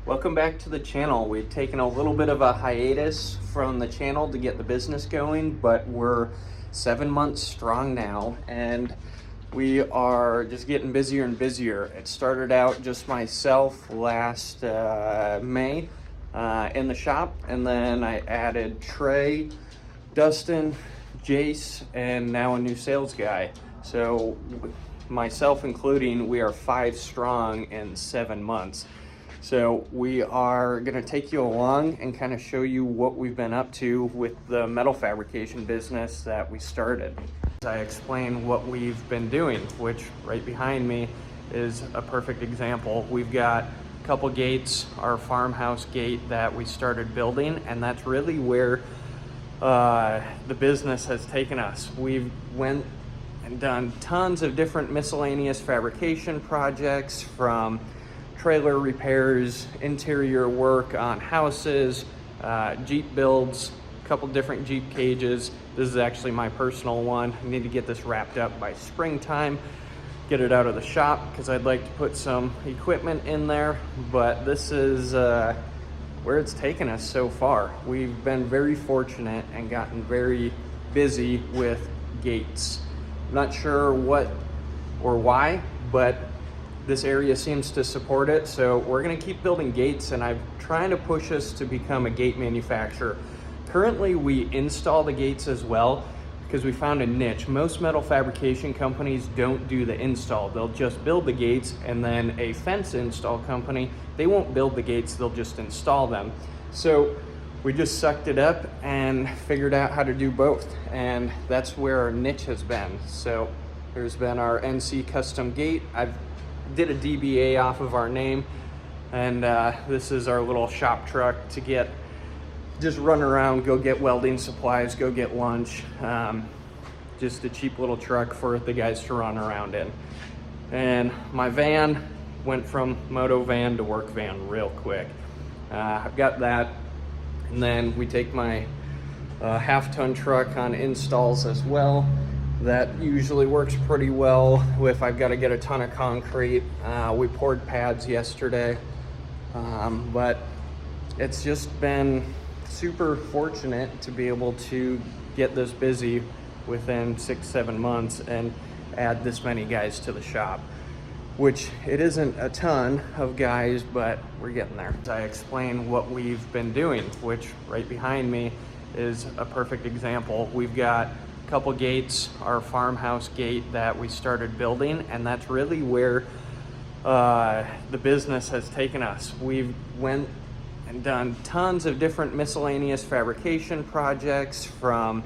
Welcome back to the channel. We've taken a little bit of a hiatus from the channel to get the business going, but we're 7 months strong now and we are just getting busier and busier. It started out just myself last May in the shop, and then I added Trey, Dustin, Jace, and now a new sales guy. So myself including, we are 5 strong in 7 months. So we are going to take you along and kind of show you what we've been up to with the metal fabrication business that we started. I explain what we've been doing, which right behind me is a perfect example. We've got a couple gates, our farmhouse gate that we started building, and that's really where the business has taken us. We've went and done tons of different miscellaneous fabrication projects, from trailer repairs, interior work on houses, Jeep builds, a couple different Jeep cages. This is actually my personal one. I need to get this wrapped up by springtime, get it out of the shop because I'd like to put some equipment in there, but this is where it's taken us so far. We've been very fortunate and gotten very busy with gates. I'm not sure what or why, but this area seems to support it, so we're going to keep building gates, and I'm trying to push us to become a gate manufacturer. Currently, we install the gates as well because we found a niche. Most metal fabrication companies don't do the install. They'll just build the gates, and then a fence install company, they won't build the gates, they'll just install them. So we just sucked it up and figured out how to do both, and that's where our niche has been. So there's been our NC custom gate. I've did a DBA off of our name, and this is our little shop truck to get, just run around, go get welding supplies, go get lunch. Just a cheap little truck for the guys to run around in. And my van went from moto van to work van real quick. I've got that, and then we take my half-ton truck on installs as well. That usually works pretty well if I've got to get a ton of concrete. We poured pads yesterday, but it's just been super fortunate to be able to get this busy within 6-7 months and add this many guys to the shop, which it isn't a ton of guys, but we're getting there. I explain what we've been doing, which right behind me is a perfect example. We've got couple gates, our farmhouse gate that we started building, and that's really where the business has taken us. We've went and done tons of different miscellaneous fabrication projects, from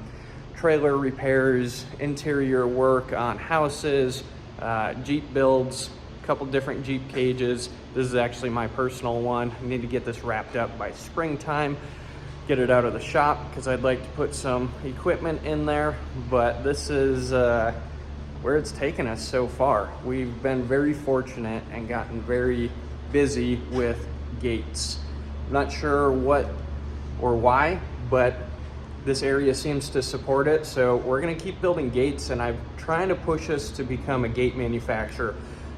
trailer repairs, interior work on houses, Jeep builds, a couple different Jeep cages. This is actually my personal one. I need to get this wrapped up by springtime, get it out of the shop because I'd like to put some equipment in there, but this is where it's taken us so far. We've been very fortunate and gotten very busy with gates. I'm not sure what or why, but this area seems to support it, so we're going to keep building gates, and I'm trying to push us to become a gate manufacturer.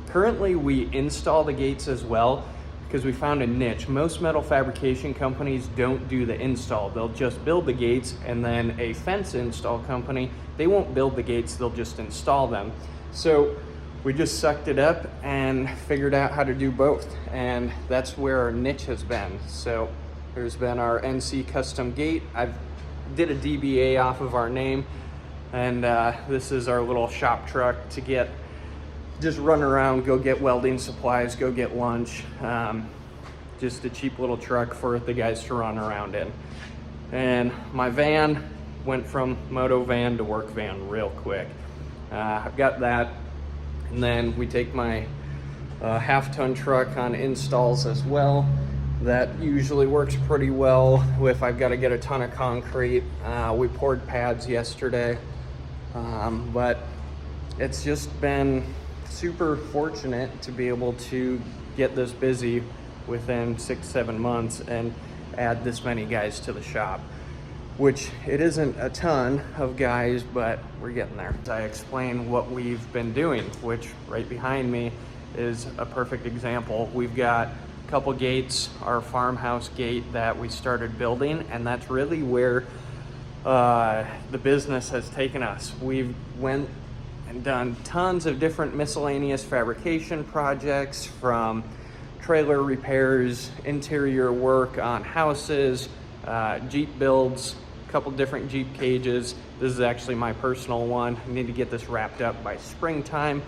Currently, we install the gates as well because we found a niche. Most metal fabrication companies don't do the install. They'll just build the gates, and then a fence install company, they won't build the gates, they'll just install them. So we just sucked it up and figured out how to do both, and that's where our niche has been. So there's been our NC custom gate. I did a DBA off of our name, and this is our little shop truck to get, just run around, go get welding supplies, go get lunch. Just a cheap little truck for the guys to run around in. And my van went from moto van to work van real quick. I've got that, and then we take my half-ton truck on installs as well. That usually works pretty well if I've got to get a ton of concrete. We poured pads yesterday, but it's just been super fortunate to be able to get this busy within 6-7 months and add this many guys to the shop, which it isn't a ton of guys, but we're getting there. I explain what we've been doing, which right behind me is a perfect example. We've got couple gates, our farmhouse gate that we started building, and that's really where the business has taken us. We've went and done tons of different miscellaneous fabrication projects, from trailer repairs, interior work on houses, Jeep builds, a couple different Jeep cages. This is actually my personal one. I need to get this wrapped up by springtime,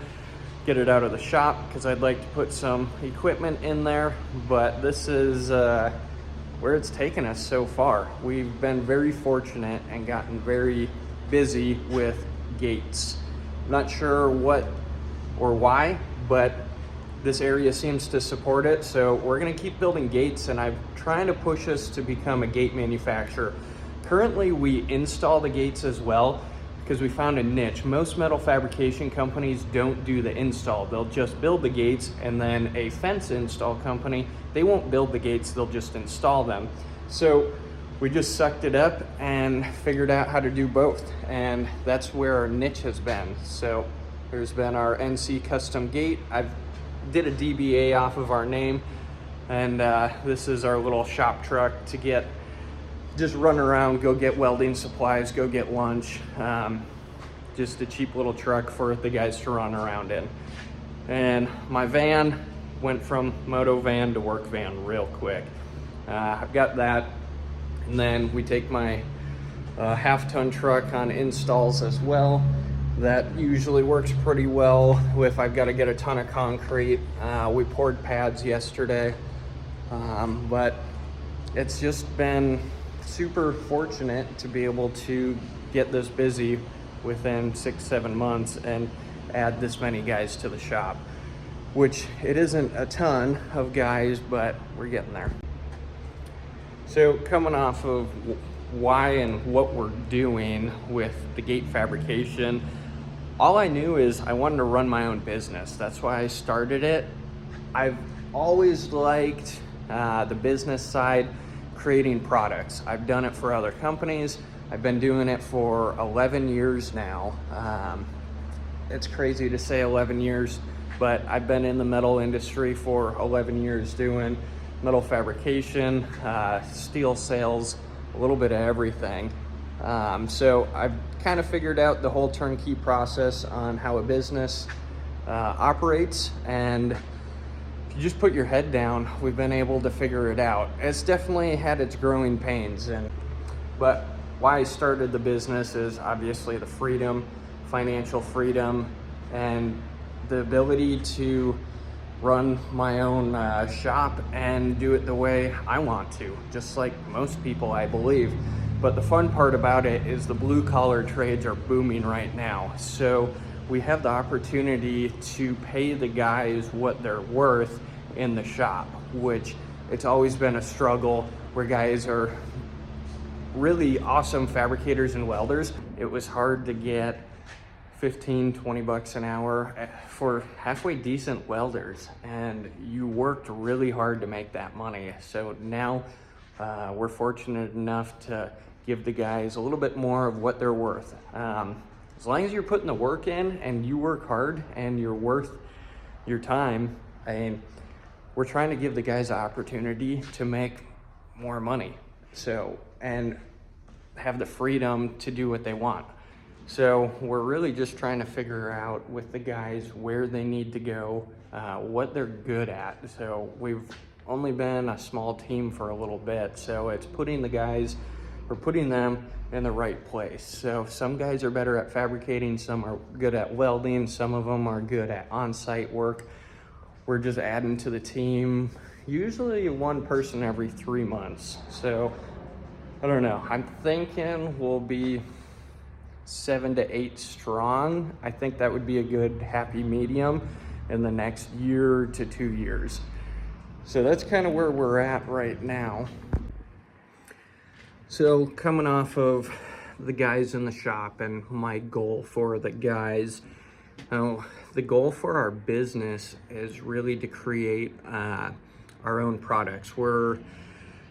get it out of the shop, because I'd like to put some equipment in there. But this is where it's taken us so far. We've been very fortunate and gotten very busy with gates. Not sure what or why, but this area seems to support it. So we're gonna keep building gates, and I'm trying to push us to become a gate manufacturer. Currently, we install the gates as well, because we found a niche. Most metal fabrication companies don't do the install. They'll just build the gates, and then a fence install company, they won't build the gates, they'll just install them. So we just sucked it up and figured out how to do both, and that's where our niche has been. So there's been our NC custom gate. I've did a DBA off of our name, and this is our little shop truck to just run around, go get welding supplies, go get lunch. Just a cheap little truck for the guys to run around in. And my van went from moto van to work van real quick. I've got that. And then we take my half-ton truck on installs as well. That usually works pretty well if I've got to get a ton of concrete. We poured pads yesterday, but it's just been super fortunate to be able to get this busy within 6-7 months and add this many guys to the shop, which it isn't a ton of guys, but we're getting there. So coming off of why and what we're doing with the gate fabrication, all I knew is I wanted to run my own business. That's why I started it. I've always liked the business side, creating products. I've done it for other companies. I've been doing it for 11 years now. It's crazy to say 11 years, but I've been in the metal industry for 11 years doing metal fabrication, steel sales, a little bit of everything. So I've kind of figured out the whole turnkey process on how a business operates, and if you just put your head down, we've been able to figure it out. It's definitely had its growing pains, but why I started the business is obviously the freedom, financial freedom, and the ability to run my own shop and do it the way I want to, just like most people, I believe. But the fun part about it is the blue collar trades are booming right now. So we have the opportunity to pay the guys what they're worth in the shop, which it's always been a struggle where guys are really awesome fabricators and welders. It was hard to get 15, 20 bucks an hour for halfway decent welders, and you worked really hard to make that money. So now we're fortunate enough to give the guys a little bit more of what they're worth. As long as you're putting the work in and you work hard and you're worth your time, we're trying to give the guys the opportunity to make more money. So, and have the freedom to do what they want. So we're really just trying to figure out with the guys where they need to go, what they're good at. So we've only been a small team for a little bit, so it's putting them in the right place. So some guys are better at fabricating, some are good at welding, some of them are good at on-site work. We're just adding to the team, usually one person every 3 months. So I don't know, I'm thinking we'll be 7 to 8 strong. I think that would be a good happy medium in the next year to 2 years. So that's kind of where we're at right now. So coming off of the guys in the shop and my goal for the guys, the goal for our business is really to create our own products.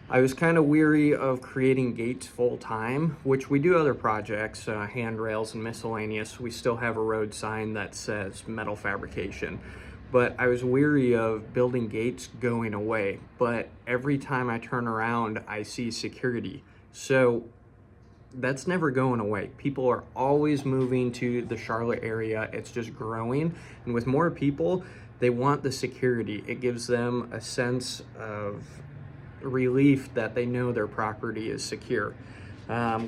I was kind of weary of creating gates full time, which we do other projects, handrails and miscellaneous. We still have a road sign that says metal fabrication, but I was weary of building gates going away. But every time I turn around, I see security. So that's never going away. People are always moving to the Charlotte area. It's just growing. And with more people, they want the security. It gives them a sense of relief that they know their property is secure.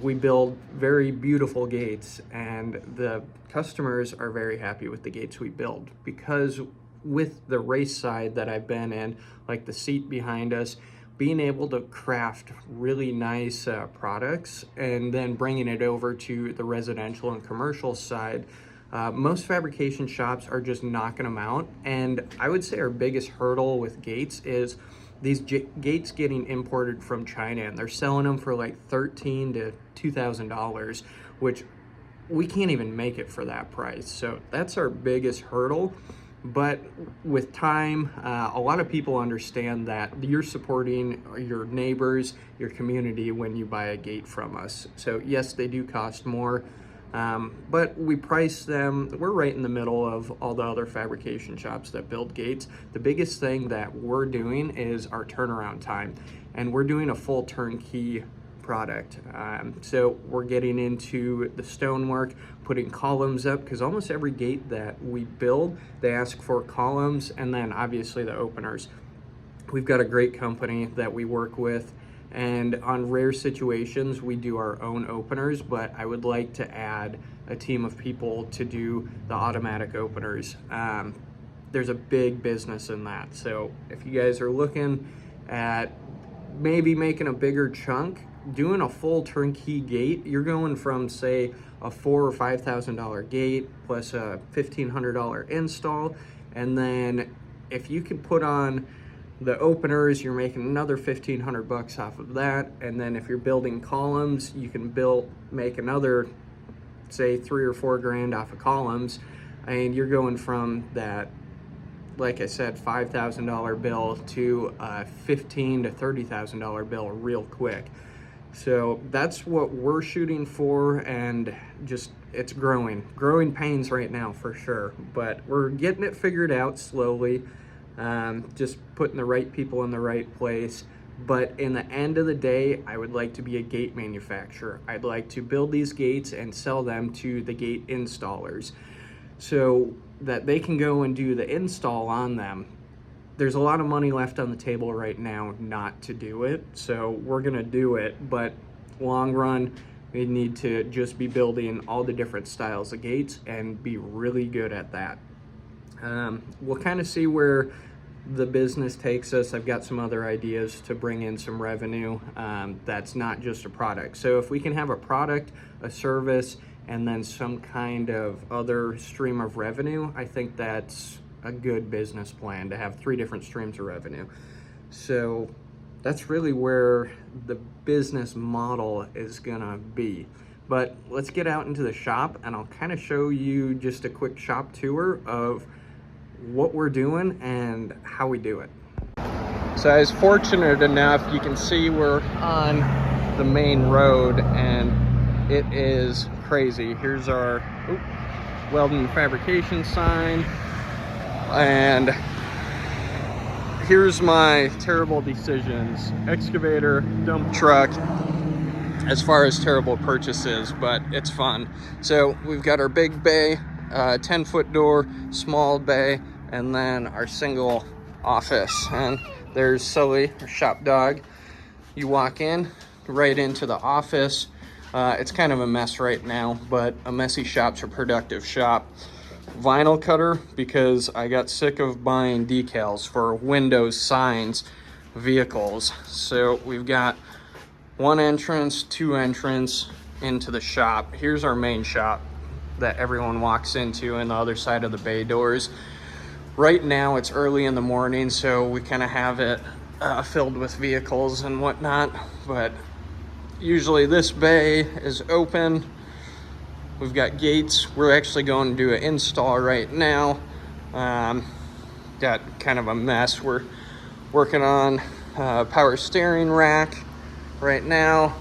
We build very beautiful gates, and the customers are very happy with the gates we build, because with the race side that I've been in, like the seat behind us, being able to craft really nice products and then bringing it over to the residential and commercial side, most fabrication shops are just knocking them out. And I would say our biggest hurdle with gates is these gates getting imported from China, and they're selling them for like $1,300 to $2,000, which we can't even make it for that price. So that's our biggest hurdle. But with time, a lot of people understand that you're supporting your neighbors, your community, when you buy a gate from us. So yes, they do cost more, but we price them, we're right in the middle of all the other fabrication shops that build gates. The biggest thing that we're doing is our turnaround time, and we're doing a full turnkey product. So we're getting into the stonework, putting columns up, because almost every gate that we build, they ask for columns, and then obviously the openers. We've got a great company that we work with, and on rare situations we do our own openers, but I would like to add a team of people to do the automatic openers. There's a big business in that. So if you guys are looking at maybe making a bigger chunk, doing a full turnkey gate, you're going from, say, a $4,000 or $5,000 gate plus a $1,500 install, and then if you can put on the openers, you're making another $1,500 off of that. And then if you're building columns, you can make another, say, $3,000 or $4,000 off of columns, and you're going from that, like I said, $5,000 bill to a $15,000 to $30,000 bill real quick. So that's what we're shooting for, and just, it's growing pains right now for sure, but we're getting it figured out slowly, just putting the right people in the right place. But in the end of the day, I would like to be a gate manufacturer. I'd like to build these gates and sell them to the gate installers so that they can go and do the install on them. There's a lot of money left on the table right now not to do it, so we're gonna do it, but long run, we need to just be building all the different styles of gates and be really good at that. We'll kind of see where the business takes us. I've got some other ideas to bring in some revenue that's not just a product. So if we can have a product, a service, and then some kind of other stream of revenue, I think that's a good business plan, to have 3 different streams of revenue. So that's really where the business model is gonna be. But let's get out into the shop, and I'll kind of show you just a quick shop tour of what we're doing and how we do it. So I was fortunate enough, you can see we're on the main road, and it is crazy. Here's our welding and fabrication sign. And here's my terrible decisions: excavator, dump truck, as far as terrible purchases, but it's fun. So we've got our big bay, 10-foot door, small bay, and then our single office. And there's Sully, our shop dog. You walk in right into the office. It's kind of a mess right now, but a messy shop's a productive shop. Vinyl cutter, because I got sick of buying decals for windows, signs, vehicles. So we've got 1 entrance, 2 entrance into the shop. Here's our main shop that everyone walks into, and the other side of the bay doors. Right now it's early in the morning, so we kind of have it filled with vehicles and whatnot, but usually this bay is open. We've got gates. We're actually going to do an install right now. Got kind of a mess. We're working on power steering rack right now.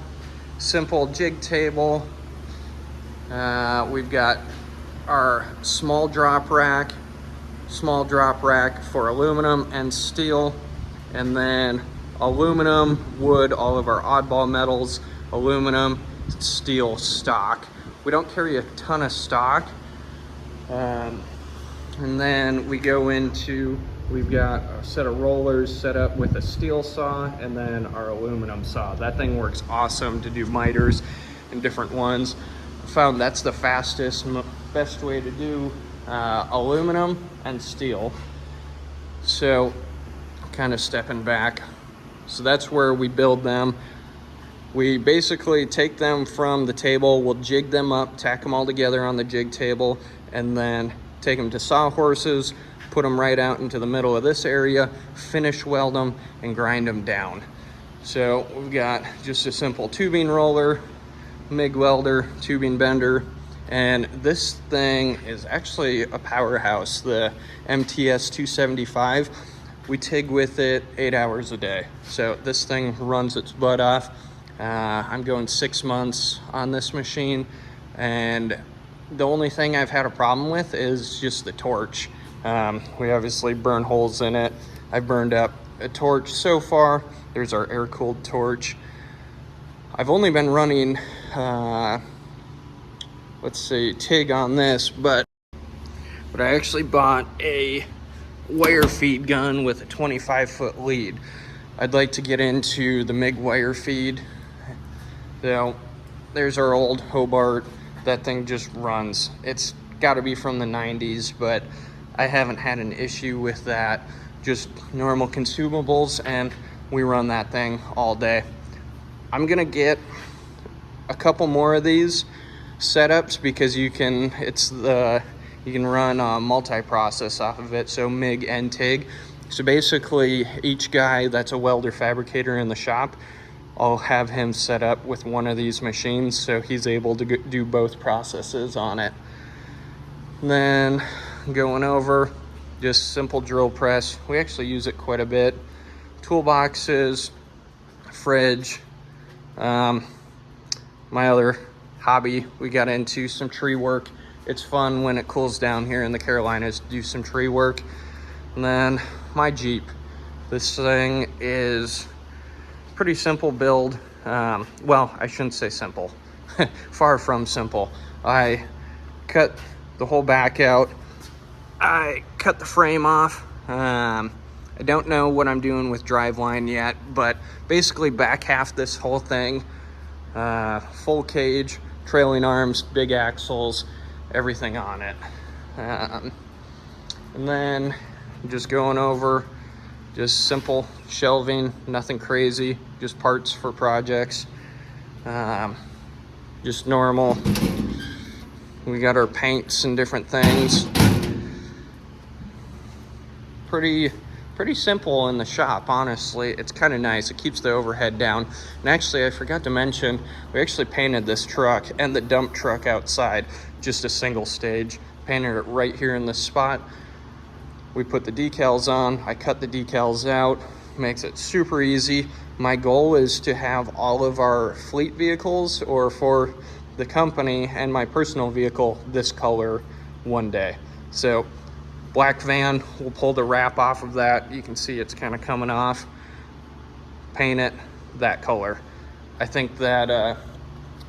Simple jig table. We've got our small drop rack small drop rack for aluminum and steel, and then aluminum, wood, all of our oddball metals, aluminum, steel, stock. We don't carry a ton of stock. And then we go into, we've got a set of rollers set up with a steel saw and then our aluminum saw. That thing works awesome to do miters and different ones. I found that's the fastest, best way to do aluminum and steel. So kind of stepping back. So that's where we build them. We basically take them from the table, we'll jig them up, tack them all together on the jig table, and then take them to sawhorses, put them right out into the middle of this area, finish weld them, and grind them down. So we've got just a simple tubing roller, MIG welder, tubing bender, and this thing is actually a powerhouse, the MTS 275. We TIG with it 8 hours a day. So this thing runs its butt off. I'm going 6 months on this machine, and the only thing I've had a problem with is just the torch. We obviously burn holes in it. I've burned up a torch so far. There's our air-cooled torch. I've only been running, let's see, TIG on this, but I actually bought a wire feed gun with a 25-foot lead. I'd like to get into the MIG wire feed. So there's our old Hobart. That thing just runs. It's got to be from the 90s, but I haven't had an issue with that. Just normal consumables, and we run that thing all day. I'm gonna get a couple more of these setups because you can run a multi-process off of it, so MIG and TIG. So basically each guy that's a welder fabricator in the shop, I'll have him set up with one of these machines so he's able to do both processes on it. And then going over, just simple drill press. We actually use it quite a bit. Toolboxes, fridge. My other hobby, we got into some tree work. It's fun when it cools down here in the Carolinas to do some tree work. And then my Jeep. This thing is pretty simple build. Well, I shouldn't say simple. Far from simple. I cut the whole back out. I cut the frame off. I don't know what I'm doing with driveline yet, but basically back half this whole thing, full cage, trailing arms, big axles, everything on it. And then just going over, just simple shelving, nothing crazy, just parts for projects, just normal. We got our paints and different things. Pretty simple in the shop, honestly. It's kind of nice. It keeps the overhead down. And actually, I forgot to mention, we actually painted this truck and the dump truck outside, just a single stage. Painted it right here in this spot. We put the decals on. I cut the decals out. Makes it super easy. My goal is to have all of our fleet vehicles, or for the company and my personal vehicle, this color one day. So black van, we'll pull the wrap off of that. You can see it's kind of coming off. Paint it that color. I think that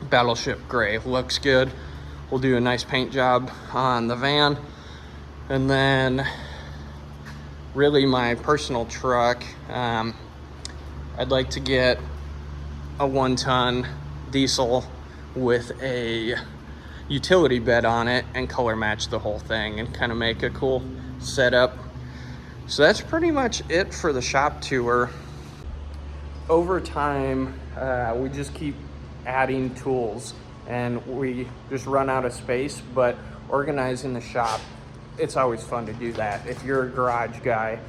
Battleship gray looks good. We'll do a nice paint job on the van. And then really my personal truck, I'd like to get a 1-ton diesel with a utility bed on it and color match the whole thing and kind of make a cool setup. So that's pretty much it for the shop tour. Over time, we just keep adding tools and we just run out of space, but organizing the shop, it's always fun to do that. If you're a garage guy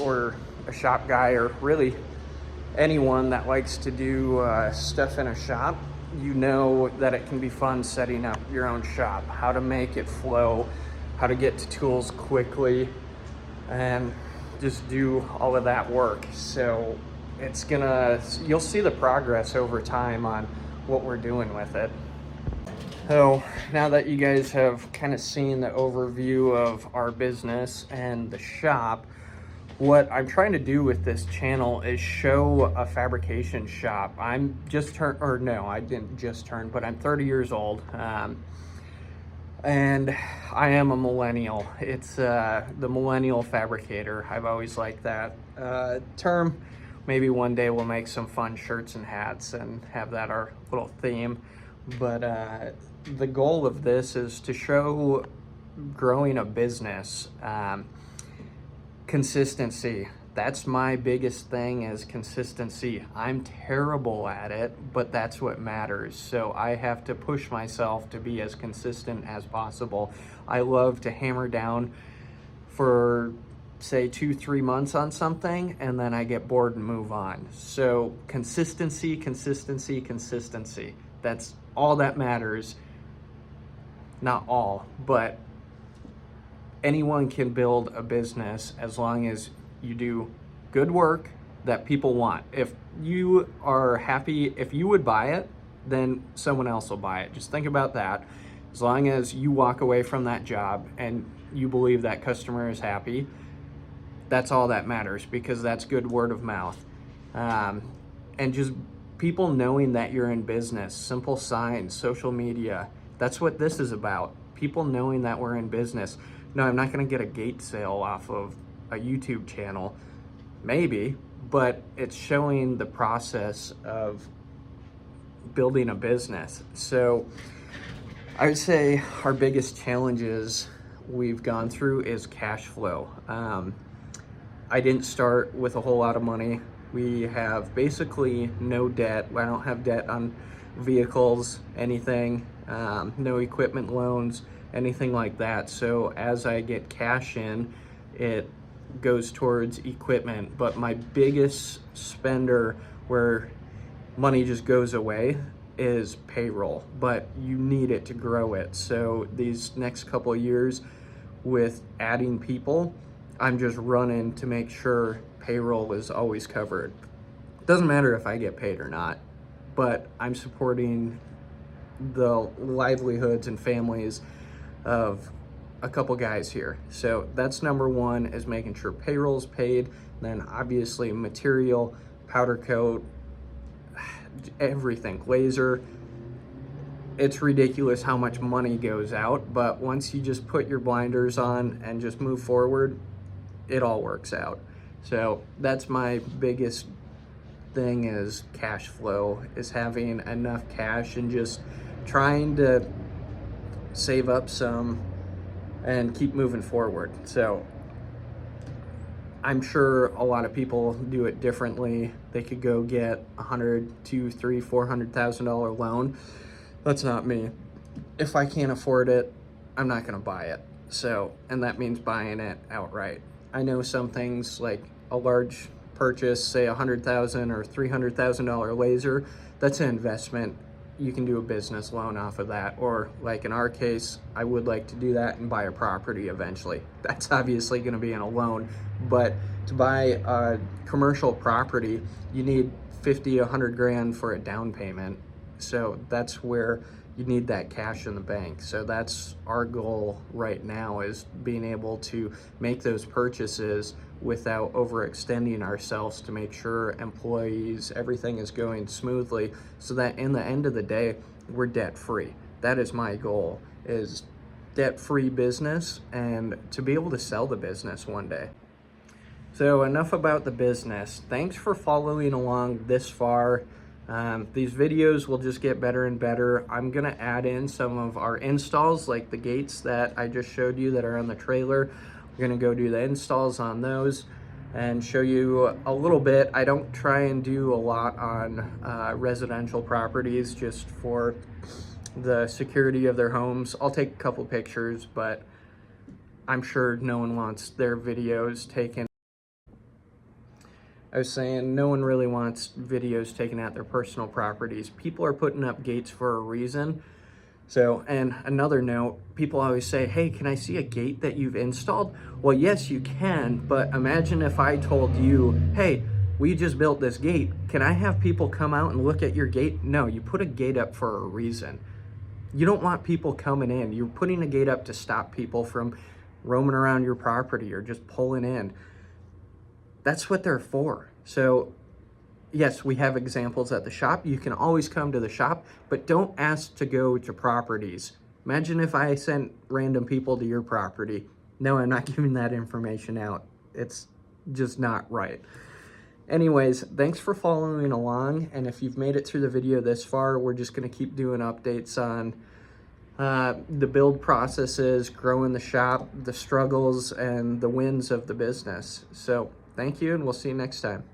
or a shop guy, or really anyone that likes to do stuff in a shop, you know that it can be fun setting up your own shop, how to make it flow, how to get to tools quickly, and just do all of that work. So you'll see the progress over time on what we're doing with it. So now that you guys have kind of seen the overview of our business and the shop, what I'm trying to do with this channel is show a fabrication shop. I'm just turned, or no, I didn't just turn, but I'm 30 years old. And I am a millennial. It's the millennial fabricator. I've always liked that term. Maybe one day we'll make some fun shirts and hats and have that our little theme. But the goal of this is to show growing a business. Consistency. That's my biggest thing, is consistency. I'm terrible at it, but that's what matters. So I have to push myself to be as consistent as possible. I love to hammer down for say 2-3 months on something, and then I get bored and move on. So consistency, consistency, consistency. That's all that matters. Not all, but anyone can build a business as long as you do good work that people want. If you are happy, if you would buy it, then someone else will buy it. Just think about that. As long as you walk away from that job and you believe that customer is happy, that's all that matters, because that's good word of mouth. And just people knowing that you're in business, simple signs, social media, that's what this is about. People knowing that we're in business. No, I'm not gonna get a gate sale off of a YouTube channel, maybe, but it's showing the process of building a business. So I would say our biggest challenges we've gone through is cash flow. I didn't start with a whole lot of money. We have basically no debt. I don't have debt on vehicles, anything, no equipment loans, anything like that. So as I get cash in, it goes towards equipment. But my biggest spender, where money just goes away, is payroll. But you need it to grow it. So these next couple of years with adding people, I'm just running to make sure payroll is always covered. Doesn't matter if I get paid or not, but I'm supporting the livelihoods and families of a couple guys here. So that's number one, is making sure payroll's paid. Then obviously material, powder coat, everything, laser. It's ridiculous how much money goes out, but once you just put your blinders on and just move forward, it all works out. So that's my biggest thing, is cash flow, is having enough cash and just trying to save up some and keep moving forward. So I'm sure a lot of people do it differently. They could go get $100,000, $200,000, $300,000, $400,000 loan. That's not me. If I can't afford it, I'm not gonna buy it. So, and that means buying it outright. I know some things, like a large purchase, say $100,000 or $300,000 laser, that's an investment. You can do a business loan off of that. Or like in our case, I would like to do that and buy a property eventually. That's obviously gonna be in a loan, but to buy a commercial property, you need 50, 100 grand for a down payment. So that's where you need that cash in the bank. So that's our goal right now, is being able to make those purchases without overextending ourselves, to make sure employees, everything is going smoothly, so that in the end of the day, we're debt free. That is my goal, is debt free business, and to be able to sell the business one day. So enough about the business. Thanks for following along this far. These videos will just get better and better. I'm gonna add in some of our installs, like the gates that I just showed you that are on the trailer. We're gonna go do the installs on those and show you a little bit. I don't try and do a lot on residential properties, just for the security of their homes. I'll take a couple pictures, but I'm sure no one wants their videos taken. I was saying, no one really wants videos taken at their personal properties. People are putting up gates for a reason. So, and another note, people always say, hey, can I see a gate that you've installed? Well, yes, you can, but imagine if I told you, hey, we just built this gate. Can I have people come out and look at your gate? No, you put a gate up for a reason. You don't want people coming in. You're putting a gate up to stop people from roaming around your property or just pulling in. That's what they're for. So yes, we have examples at the shop. You can always come to the shop, but don't ask to go to properties. Imagine if I sent random people to your property. No, I'm not giving that information out. It's just not right. Anyways, thanks for following along. And if you've made it through the video this far, we're just going to keep doing updates on the build processes, growing the shop, the struggles, and the wins of the business. So thank you, and we'll see you next time.